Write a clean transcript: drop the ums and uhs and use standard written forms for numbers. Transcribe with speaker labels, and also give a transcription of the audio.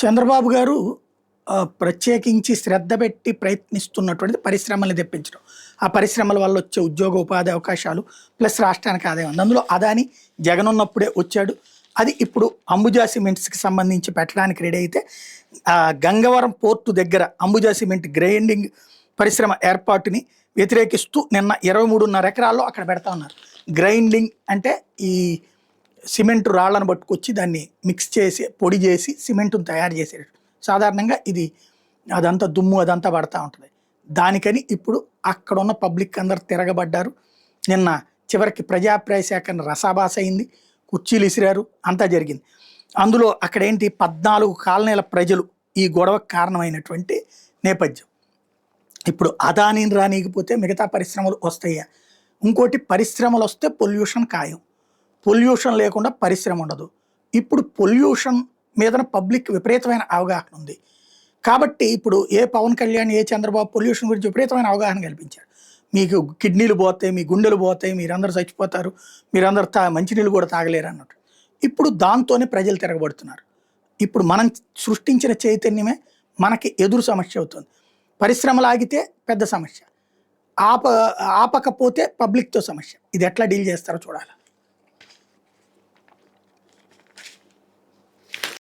Speaker 1: చంద్రబాబు గారు ప్రత్యేకించి శ్రద్ధ పెట్టి ప్రయత్నిస్తున్నటువంటిది పరిశ్రమల్ని తెప్పించడం. ఆ పరిశ్రమల వల్ల వచ్చే ఉద్యోగ ఉపాధి అవకాశాలు ప్లస్ రాష్ట్రానికి ఆదాయం ఉంది. అందులో అదాని జగన్ ఉన్నప్పుడే వచ్చాడు. అది ఇప్పుడు అంబుజా సిమెంట్స్కి సంబంధించి పెట్టడానికి రెడీ అయితే గంగవరం పోర్టు దగ్గర అంబుజా సిమెంట్ గ్రైండింగ్ పరిశ్రమ ఏర్పాటుని వ్యతిరేకిస్తూ నిన్న 23.5 ఎకరాల్లో అక్కడ పెడతా ఉన్నారు. గ్రైండింగ్ అంటే ఈ సిమెంట్ రాళ్లను పట్టుకొచ్చి దాన్ని మిక్స్ చేసి పొడి చేసి సిమెంట్ను తయారు చేసేది. సాధారణంగా ఇది అదంతా దుమ్ము అదంతా పడతా ఉంటుంది. దానికని ఇప్పుడు అక్కడ ఉన్న పబ్లిక్ అందరు తిరగబడ్డారు. నిన్న చివరికి ప్రజాప్రాయ సేకరణ రసాభాస అయింది, కుర్చీలు ఇసిరారు, అంతా జరిగింది. అందులో అక్కడేంటి 14 కాలనీల ప్రజలు ఈ గొడవకు కారణమైనటువంటి నేపథ్యం. ఇప్పుడు అదానీని రానియకపోతే మిగతా పరిశ్రమలు వస్తాయా? ఇంకోటి, పరిశ్రమలు వస్తే పొల్యూషన్ ఖాయం, పొల్యూషన్ లేకుండా పరిశ్రమ ఉండదు. ఇప్పుడు పొల్యూషన్ మీద పబ్లిక్ విపరీతమైన అవగాహన ఉంది కాబట్టి ఇప్పుడు ఏ పవన్ కళ్యాణ్ ఏ చంద్రబాబు పొల్యూషన్ గురించి విపరీతమైన అవగాహన కల్పించారు. మీకు కిడ్నీలు పోతాయి, మీ గుండెలు పోతాయి, మీరందరూ చచ్చిపోతారు, మీరందరూ మంచినీళ్ళు కూడా తాగలేరు అన్నట్టు. ఇప్పుడు దాంతోనే ప్రజలు తిరగబడుతున్నారు. ఇప్పుడు మనం సృష్టించిన చైతన్యమే మనకి ఎదురు సమస్య అవుతుంది. పరిశ్రమలు ఆగితే పెద్ద సమస్య, ఆపకపోతే పబ్లిక్తో సమస్య. ఇది ఎట్లా డీల్ చేస్తారో చూడాలి.